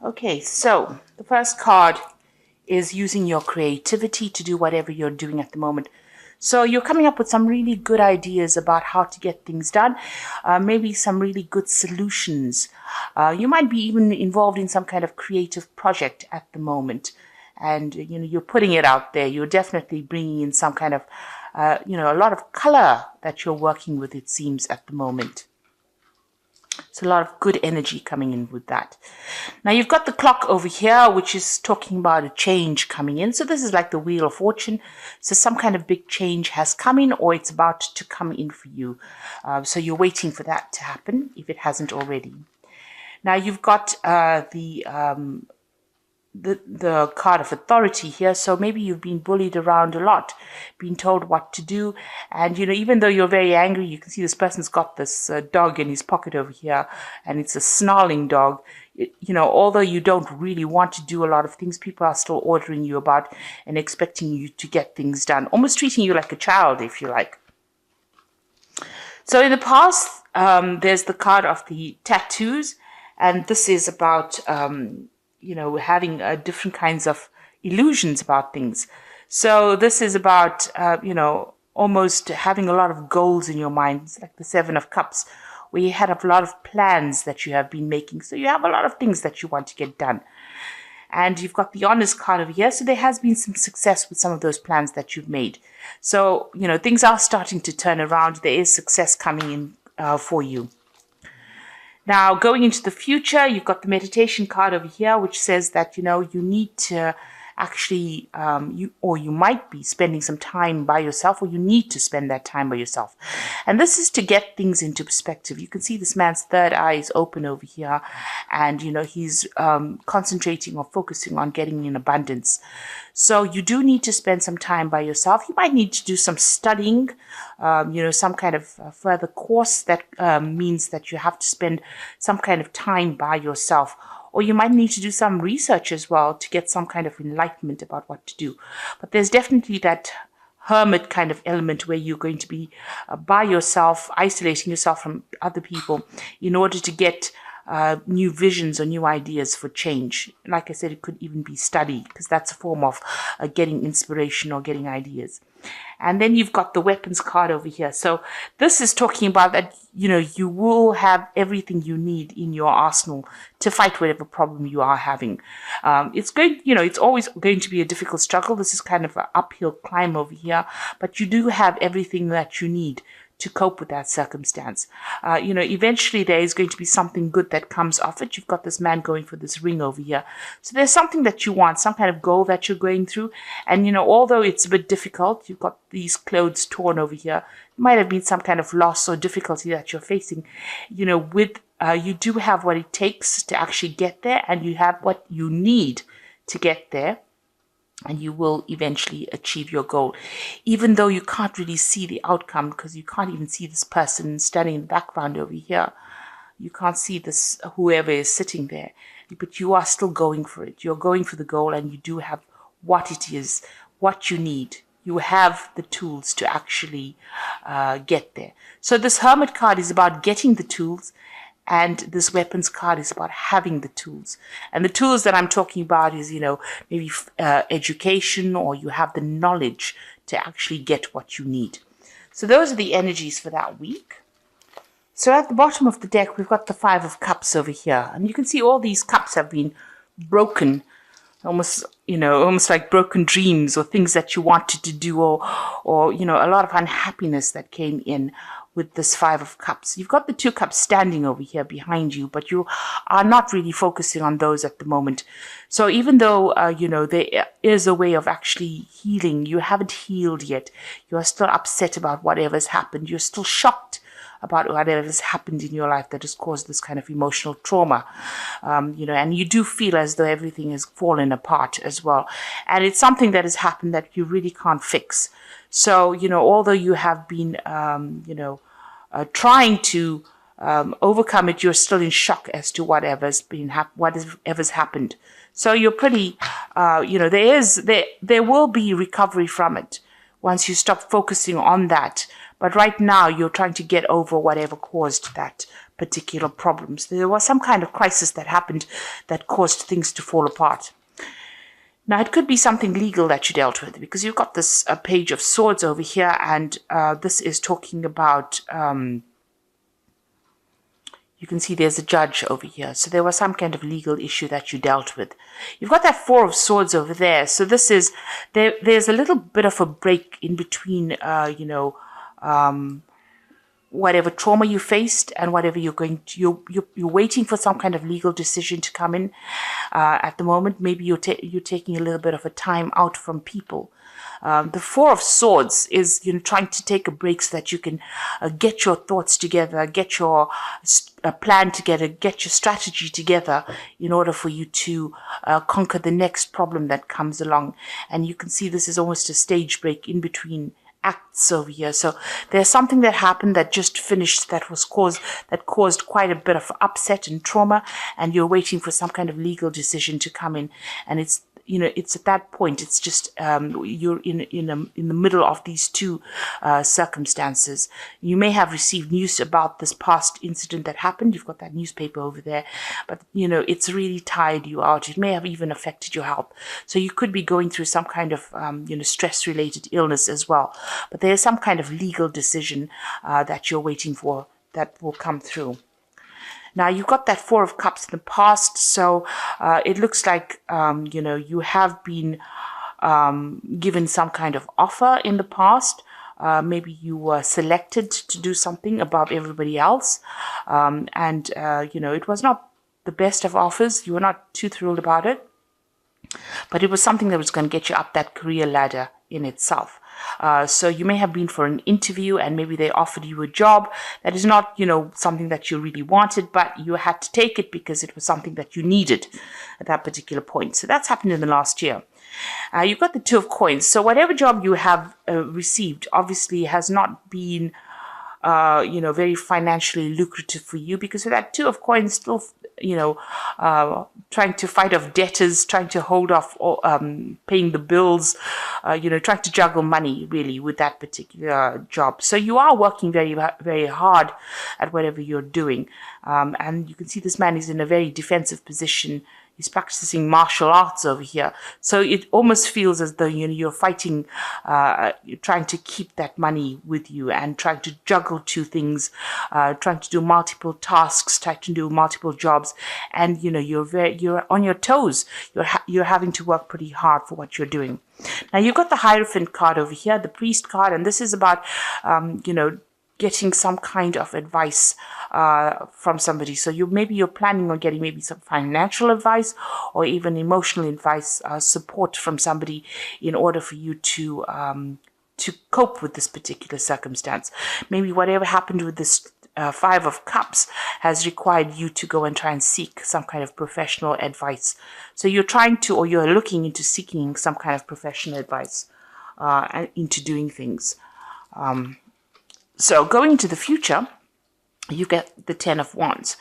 Okay, so the first card is using your creativity to do whatever you're doing at the moment. So you're coming up with some really good ideas about how to get things done, maybe some really good solutions. You might be even involved in some kind of creative project at the moment, and you're putting it out there. You're definitely bringing in some kind of a lot of color that you're working with, it seems, at the moment. It's a lot of good energy coming in with that. Now you've got the clock over here, which is talking about a change coming in. So this is like the Wheel of Fortune. So some kind of big change has come in, or it's about to come in for you. So you're waiting for that to happen if it hasn't already. Now you've got the card of authority here. So maybe you've been bullied around a lot, been told what to do. And, even though you're very angry, you can see this person's got this dog in his pocket over here, and it's a snarling dog. Although you don't really want to do a lot of things, people are still ordering you about and expecting you to get things done, almost treating you like a child, if you like. So in the past, there's the card of the tattoos, and this is about having different kinds of illusions about things. So this is about, almost having a lot of goals in your mind. It's like the Seven of Cups, where you had a lot of plans that you have been making. So you have a lot of things that you want to get done. And you've got the Honest card over here. So there has been some success with some of those plans that you've made. So, things are starting to turn around. There is success coming in for you. Now, going into the future, you've got the meditation card over here, which says that, you need to actually, you might be spending some time by yourself, or you need to spend that time by yourself. And this is to get things into perspective. You can see this man's third eye is open over here, and, he's concentrating or focusing on getting in abundance. So you do need to spend some time by yourself. You might need to do some studying, some kind of further course that means that you have to spend some kind of time by yourself. Or you might need to do some research as well to get some kind of enlightenment about what to do. But there's definitely that hermit kind of element where you're going to be by yourself, isolating yourself from other people in order to get new visions or new ideas for change. Like I said, it could even be study, because that's a form of getting inspiration or getting ideas. And then you've got the weapons card over here. So this is talking about that, you will have everything you need in your arsenal to fight whatever problem you are having. It's always going to be a difficult struggle. This is kind of an uphill climb over here, but you do have everything that you need to cope with that circumstance. Eventually there is going to be something good that comes off it. You've got this man going for this ring over here. So there's something that you want, some kind of goal that you're going through. And, although it's a bit difficult, you've got these clothes torn over here. It might have been some kind of loss or difficulty that you're facing. You do have what it takes to actually get there, and you have what you need to get there. And you will eventually achieve your goal, even though you can't really see the outcome, because you can't even see this person standing in the background over here. You can't see this, whoever is sitting there, but you are still going for it. You're going for the goal, and you do have what it is, what you need. You have the tools to actually get there. So this Hermit card is about getting the tools, and this weapons card is about having the tools. And the tools that I'm talking about is, maybe education, or you have the knowledge to actually get what you need. So those are the energies for that week. So at the bottom of the deck, we've got the Five of Cups over here. And you can see all these cups have been broken, almost like broken dreams, or things that you wanted to do, or a lot of unhappiness that came in with this Five of Cups. You've got the Two Cups standing over here behind you, but you are not really focusing on those at the moment. So even though, there is a way of actually healing, you haven't healed yet. You are still upset about whatever's happened. You're still shocked about whatever's happened in your life that has caused this kind of emotional trauma. And you do feel as though everything has fallen apart as well. And it's something that has happened that you really can't fix. So, although you have been, trying to overcome it, you're still in shock as to whatever's happened. So you're pretty, there will be recovery from it once you stop focusing on that. But right now, you're trying to get over whatever caused that particular problems. There was some kind of crisis that happened that caused things to fall apart. Now, it could be something legal that you dealt with, because you've got this page of swords over here, and this is talking about, you can see there's a judge over here. So there was some kind of legal issue that you dealt with. You've got that four of swords over there. So this is, there's a little bit of a break in between, whatever trauma you faced and whatever you're going to, you're waiting for some kind of legal decision to come in at the moment. Maybe you're taking a little bit of a time out from people. The Four of Swords is, trying to take a break so that you can get your thoughts together, get your plan together, get your strategy together in order for you to conquer the next problem that comes along. And you can see this is almost a stage break in between acts over here. So there's something that happened that just finished that caused quite a bit of upset and trauma, and you're waiting for some kind of legal decision to come in. And it's at that point, it's just you're in the middle of these two circumstances. You may have received news about this past incident that happened. You've got that newspaper over there, but it's really tired you out. It may have even affected your health. So you could be going through some kind of stress-related illness as well. But there's some kind of legal decision that you're waiting for that will come through. Now, you've got that Four of Cups in the past, so it looks like, you have been given some kind of offer in the past. Maybe you were selected to do something above everybody else, and it was not the best of offers. You were not too thrilled about it, but it was something that was going to get you up that career ladder in itself. So you may have been for an interview, and maybe they offered you a job that is not, something that you really wanted, but you had to take it because it was something that you needed at that particular point. So that's happened in the last year. You've got the Two of Coins. So whatever job you have received obviously has not been very financially lucrative for you, because of that Two of Coins still, trying to fight off debtors, trying to hold off paying the bills, trying to juggle money really with that particular job. So you are working very, very hard at whatever you're doing. And you can see this man is in a very defensive position. He's practicing martial arts over here. So it almost feels as though, you're fighting, you're trying to keep that money with you and trying to juggle two things, trying to do multiple tasks, trying to do multiple jobs. And, you're on your toes. You're having to work pretty hard for what you're doing. Now, you've got the Hierophant card over here, the Priest card, and this is about, getting some kind of advice from somebody. So you're planning on getting maybe some financial advice or even emotional advice, support from somebody in order for you to cope with this particular circumstance. Maybe whatever happened with this Five of Cups has required you to go and try and seek some kind of professional advice. So you're looking into seeking some kind of professional advice and into doing things. So going into the future, you get the Ten of Wands.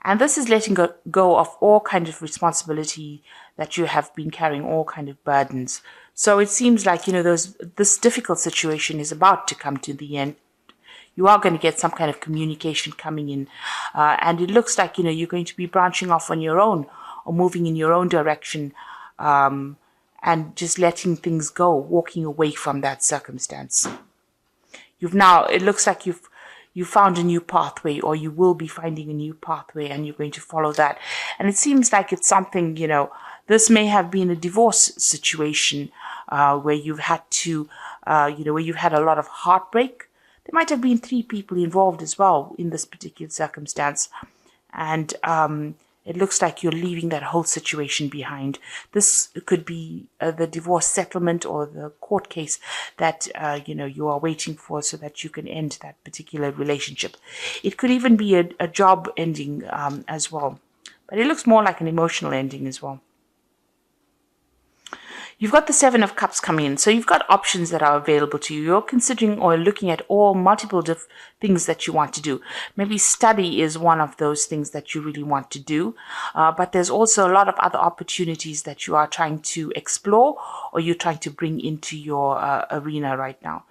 And this is letting go of all kind of responsibility that you have been carrying, all kind of burdens. So it seems like, this difficult situation is about to come to the end. You are going to get some kind of communication coming in. And it looks like, you're going to be branching off on your own or moving in your own direction, and just letting things go, walking away from that circumstance. It looks like you found a new pathway, or you will be finding a new pathway, and you're going to follow that. And it seems like it's something, this may have been a divorce situation where you've had to, where you've had a lot of heartbreak. There might have been 3 people involved as well in this particular circumstance. And it looks like you're leaving that whole situation behind. This could be the divorce settlement or the court case that, you are waiting for so that you can end that particular relationship. It could even be a job ending as well. But it looks more like an emotional ending as well. You've got the Seven of Cups coming in. So you've got options that are available to you. You're considering or looking at all multiple things that you want to do. Maybe study is one of those things that you really want to do. But there's also a lot of other opportunities that you are trying to explore or you're trying to bring into your arena right now.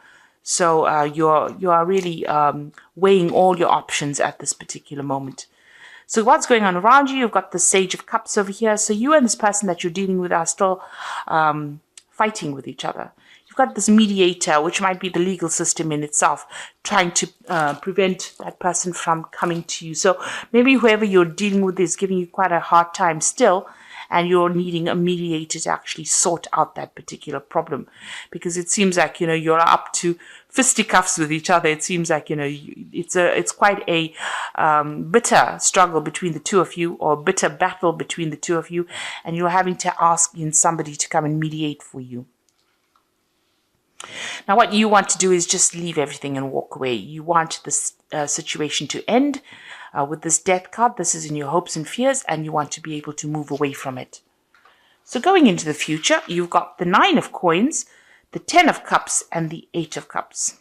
So you are really weighing all your options at this particular moment. So what's going on around you? You've got the Sage of Cups over here. So you and this person that you're dealing with are still fighting with each other. You've got this mediator, which might be the legal system in itself, trying to prevent that person from coming to you. So maybe whoever you're dealing with is giving you quite a hard time still, and you're needing a mediator to actually sort out that particular problem, because it seems like, you know, you're up to fisticuffs with each other. It seems like, you know, it's quite a bitter struggle between the two of you, or bitter battle between the two of you, and you're having to ask in somebody to come and mediate for you. Now, what you want to do is just leave everything and walk away. You want this situation to end. With this Death card, this is in your hopes and fears, and you want to be able to move away from it. So going into the future, you've got the 9 of Coins, the 10 of Cups, and the 8 of Cups.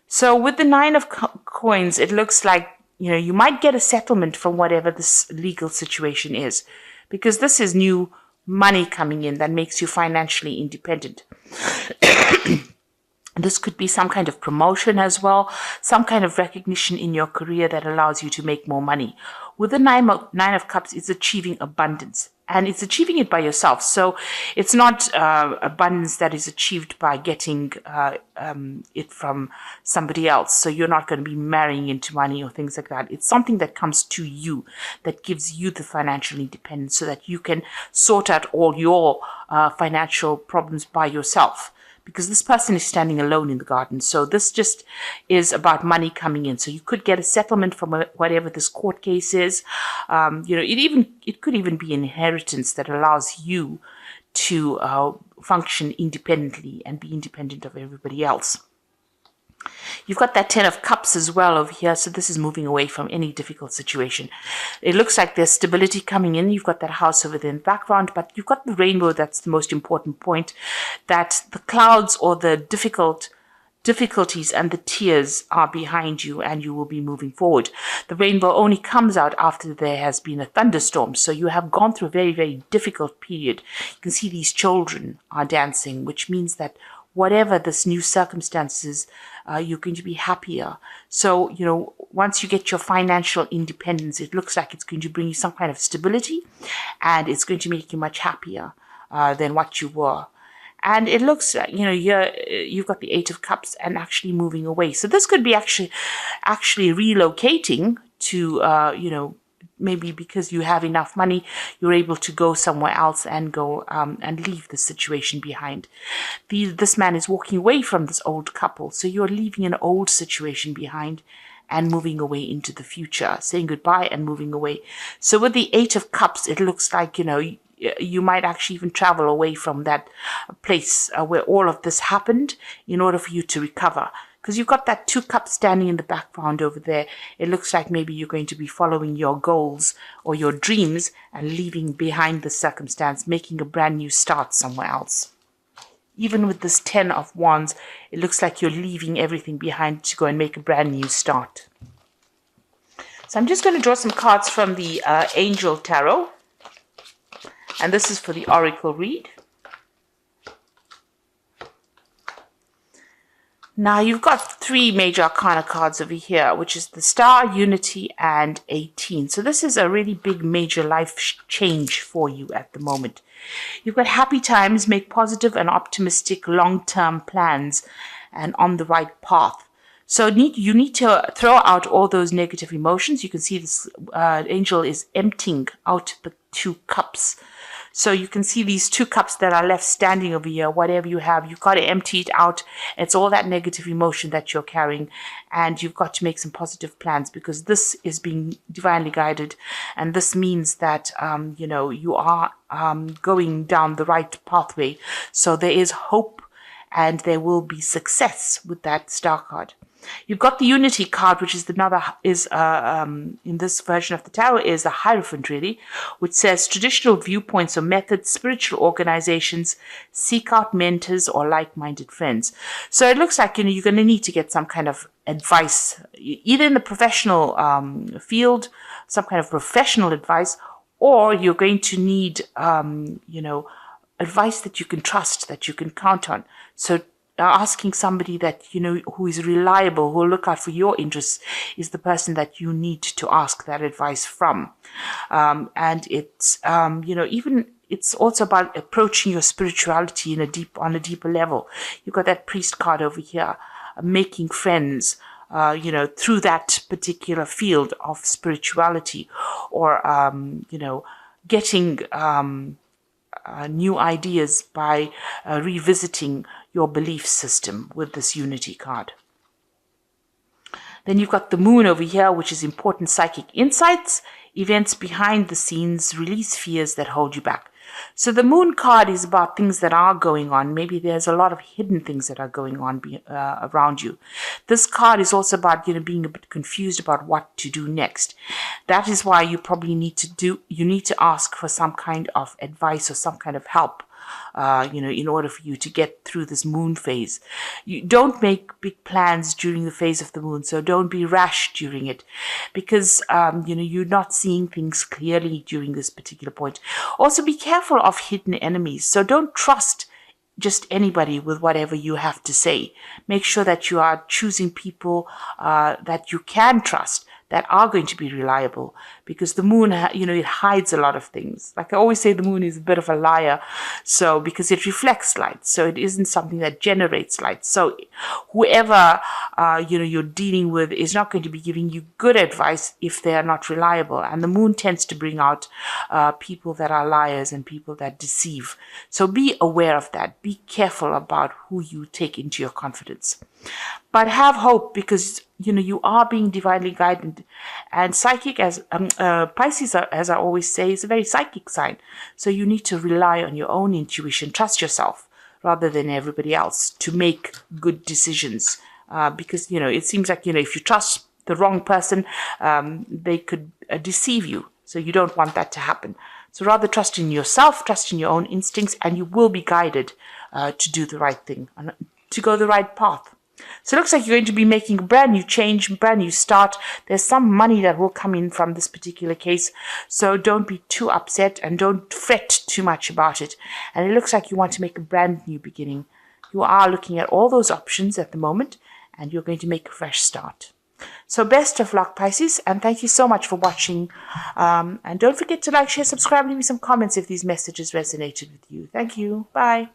So with the 9 of Coins, it looks like, you know, you might get a settlement from whatever this legal situation is, because this is new money coming in that makes you financially independent. This could be some kind of promotion as well, some kind of recognition in your career that allows you to make more money. With the nine of Cups, it's achieving abundance, and it's achieving it by yourself. So it's not abundance that is achieved by getting it from somebody else. So you're not going to be marrying into money or things like that. It's something that comes to you, that gives you the financial independence so that you can sort out all your financial problems by yourself. Because this person is standing alone in the garden. So this just is about money coming in. So you could get a settlement from whatever this court case is. You know, it could even be inheritance that allows you to function independently and be independent of everybody else. You've got that 10 of Cups as well over here, so this is moving away from any difficult situation. It looks like there's stability coming in. You've got that house over there in the background, but you've got the rainbow. That's the most important point, that the clouds or the difficulties and the tears are behind you, and you will be moving forward. The rainbow only comes out after there has been a thunderstorm, so you have gone through a very, very difficult period. You can see these children are dancing, which means that whatever this new circumstances, you're going to be happier. So, you know, once you get your financial independence, it looks like it's going to bring you some kind of stability, and it's going to make you much happier than what you were. And it looks like, you know, you've got the 8 of Cups and actually moving away. So this could be actually relocating to, you know, maybe because you have enough money, you're able to go somewhere else and go and leave the situation behind. This man is walking away from this old couple. So you're leaving an old situation behind and moving away into the future, saying goodbye and moving away. So with the 8 of Cups, it looks like, you know, you might actually even travel away from that place where all of this happened in order for you to recover. Because you've got that 2 cups standing in the background over there. It looks like maybe you're going to be following your goals or your dreams and leaving behind the circumstance, making a brand new start somewhere else. Even with this 10 of Wands, it looks like you're leaving everything behind to go and make a brand new start. So I'm just going to draw some cards from the Angel Tarot. And this is for the Oracle read. Now you've got 3 major arcana cards over here, which is the Star, Unity, and 18. So this is a really big major life change for you at the moment. You've got happy times, make positive and optimistic long-term plans, and on the right path. So you need to throw out all those negative emotions. You can see this angel is emptying out the 2 cups. So you can see these 2 cups that are left standing over here. Whatever you have, you've got to empty it out. It's all that negative emotion that you're carrying, and you've got to make some positive plans, because this is being divinely guided, and this means that you know, you are going down the right pathway. So there is hope, and there will be success with that Star card. You've got the Unity card, which is in this version of the tarot is a Hierophant, really, which says traditional viewpoints or methods, spiritual organizations, seek out mentors or like-minded friends. So it looks like, you know, you're going to need to get some kind of advice, either in the professional field, some kind of professional advice, or you're going to need, you know, advice that you can trust, that you can count on. So asking somebody that, who is reliable, who will look out for your interests, is the person that you need to ask that advice from. And it's, even it's also about approaching your spirituality on a deeper level. You've got that priest card over here, making friends, through that particular field of spirituality, or, getting new ideas by revisiting your belief system with this unity card. Then you've got the moon over here, which is important psychic insights, events behind the scenes, release fears that hold you back. So the moon card is about things that are going on. Maybe there's a lot of hidden things that are going on around you. This card is also about, being a bit confused about what to do next. That is why you probably need to ask for some kind of advice or some kind of help. In order for you to get through this moon phase. You don't make big plans during the phase of the moon, so don't be rash during it, because, you're not seeing things clearly during this particular point. Also, be careful of hidden enemies, so don't trust just anybody with whatever you have to say. Make sure that you are choosing people that you can trust, that are going to be reliable, because the moon, it hides a lot of things. Like I always say, the moon is a bit of a liar, so because it reflects light, so it isn't something that generates light. So whoever, you're dealing with is not going to be giving you good advice if they are not reliable. And the moon tends to bring out people that are liars and people that deceive. So be aware of that. Be careful about who you take into your confidence. But have hope, because you are being divinely guided, and psychic, as Pisces, as I always say, is a very psychic sign. So you need to rely on your own intuition, trust yourself rather than everybody else to make good decisions. Because it seems like if you trust the wrong person, they could deceive you. So you don't want that to happen. So rather trust in yourself, trust in your own instincts, and you will be guided to do the right thing, to go the right path. So it looks like you're going to be making a brand new change, brand new start. There's some money that will come in from this particular case. So don't be too upset and don't fret too much about it. And it looks like you want to make a brand new beginning. You are looking at all those options at the moment, and you're going to make a fresh start. So best of luck, Pisces, and thank you so much for watching. And don't forget to like, share, subscribe, leave me some comments if these messages resonated with you. Thank you. Bye.